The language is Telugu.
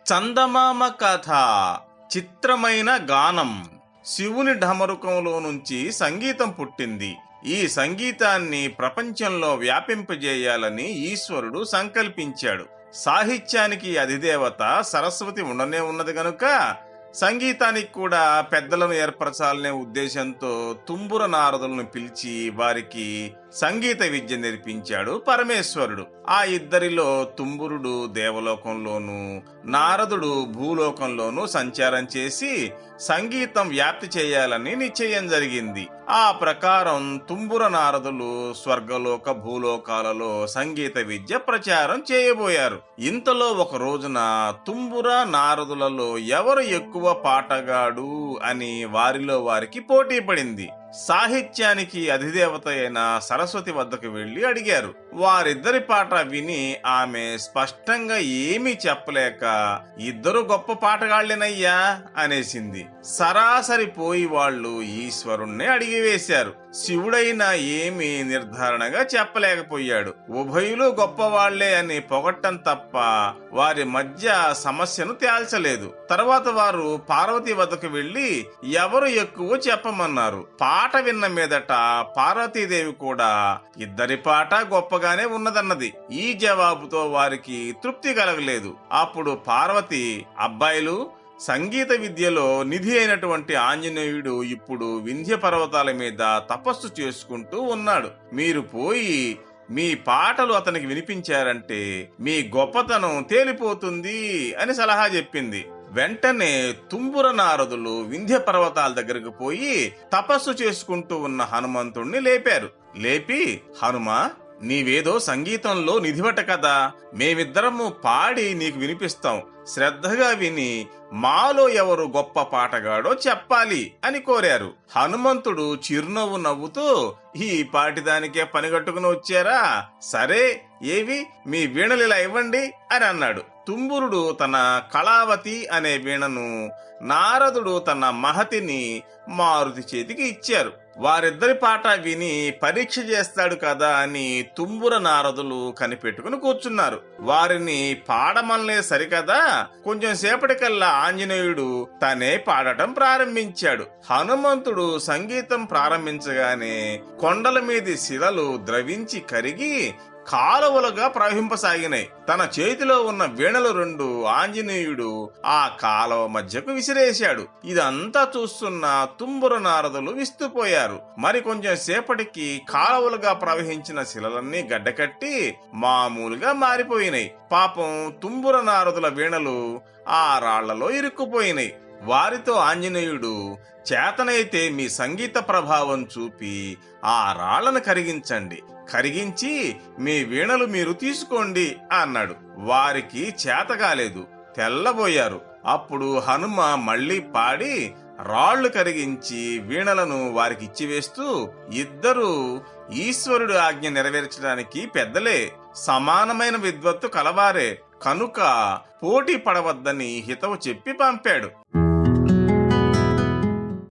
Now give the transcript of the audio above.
చందమామ కథ. చిత్రమైన గానం. శివుని ఢమరుకంలో నుంచి సంగీతం పుట్టింది. ఈ సంగీతాన్ని ప్రపంచంలో వ్యాపింపజేయాలని ఈశ్వరుడు సంకల్పించాడు. సాహిత్యానికి అధిదేవత సరస్వతి ఉండనే ఉన్నది గనుక సంగీతానికి కూడా పెద్దలను ఏర్పరచాలనే ఉద్దేశంతో తుంబుర నారదులను పిలిచి వారికి సంగీత విద్య నేర్పించాడు పరమేశ్వరుడు. ఆ ఇద్దరిలో తుంబురుడు దేవలోకంలోనూ నారదుడు భూలోకంలోనూ సంచారం చేసి సంగీతం వ్యాప్తి చేయాలని నిశ్చయం జరిగింది. ఆ ప్రకారం తుంబుర నారదులు స్వర్గలోక భూలోకాలలో సంగీత విద్య ప్రచారం చేయబోయారు. ఇంతలో ఒక రోజున తుంబుర నారదులలో ఎవరు ఎక్కువ పాటగాడు అని వారిలో వారికి పోటీ పడింది. సాహిత్యానికి అధిదేవత అయిన సరస్వతి వద్దకు వెళ్లి అడిగారు. వారిద్దరి పాట విని ఆమె స్పష్టంగా ఏమీ చెప్పలేక ఇద్దరు గొప్ప పాటగాళ్లేనయ్యా అనేసింది. సరాసరి పోయి వాళ్ళు ఈశ్వరుణ్ణి అడిగివేశారు. శివుడైనా ఏమీ నిర్ధారణగా చెప్పలేకపోయాడు. ఉభయులు గొప్పవాళ్లే అని పొగట్టం తప్ప వారి మధ్య సమస్యను తేల్చలేదు. తర్వాత వారు పార్వతి వద్దకు వెళ్లి ఎవరు ఎక్కువ చెప్పమన్నారు. పాట విన్న మీదట పార్వతీదేవి కూడా ఇద్దరి పాట గొప్పగానే ఉన్నదన్నది. ఈ జవాబుతో వారికి తృప్తి కలగలేదు. అప్పుడు పార్వతి, అబ్బాయిలు, సంగీత విద్యలో నిధి అయినటువంటి ఆంజనేయుడు ఇప్పుడు వింధ్య పర్వతాల మీద తపస్సు చేసుకుంటూ ఉన్నాడు. మీరు పోయి మీ పాటలు అతనికి వినిపించారంటే మీ గొప్పతనం తేలిపోతుంది అని సలహా చెప్పింది. వెంటనే తుంబుర నారదులు వింధ్య పర్వతాల దగ్గరకు పోయి తపస్సు చేసుకుంటూ ఉన్న హనుమంతుణ్ణి లేపారు. లేపి, హనుమా, నీవేదో సంగీతంలో నిధివట కదా, మేమిద్దరము పాడి నీకు వినిపిస్తాం. శ్రద్ధగా విని మాలో ఎవరు గొప్ప పాటగాడో చెప్పాలి అని కోరారు. హనుమంతుడు చిరునవ్వు నవ్వుతూ, ఈ పాటిదానికే పనిగట్టుకుని వచ్చారా? సరే, ఏవి మీ వీణలిలా ఇవ్వండి అని అన్నాడు. తుంబురుడు తన కళావతి అనే వీణను, నారదుడు తన మహతిని మారుతి చేతికి ఇచ్చారు. వారిద్దరి పాట విని పరీక్ష చేస్తాడు కదా అని తుంబుర నారదులు కనిపెట్టుకుని కూర్చున్నారు. వారిని పాడమల్లే సరికదా, కొంచెం సేపటికల్లా ఆంజనేయుడు తనే పాడటం ప్రారంభించాడు. హనుమంతుడు సంగీతం ప్రారంభించగానే కొండల మీది శిలలు ద్రవించి కరిగి కాలువలుగా ప్రవహింపసాగినాయి. తన చేతిలో ఉన్న వీణలు రెండు ఆంజనేయుడు ఆ కాలువ మధ్యకు విసిరేశాడు. ఇదంతా చూస్తున్న తుంబుర నారదులు విస్తుపోయారు. మరి కొంచెం సేపటికి కాలువలుగా ప్రవహించిన శిలలన్నీ గడ్డకట్టి మామూలుగా మారిపోయినాయి. పాపం తుంబుర నారదుల వీణలు ఆ రాళ్లలో ఇరుక్కుపోయినాయి. వారితో ఆంజనేయుడు, చేతనైతే మీ సంగీత ప్రభావం చూపి ఆ రాళ్లను కరిగించండి, కరిగించి మీ వీణలు మీరు తీసుకోండి అన్నాడు. వారికి చేతగాలేదు, తెల్లబోయారు. అప్పుడు హనుమ మళ్లీ పాడి రాళ్లు కరిగించి వీణలను వారికి ఇచ్చివేస్తూ, ఇద్దరూ ఈశ్వరుడు ఆజ్ఞ నెరవేర్చడానికి పెద్దలే, సమానమైన విద్వత్తు కలవారే కనుక పోటీ పడవద్దని హితవు చెప్పి పంపాడు.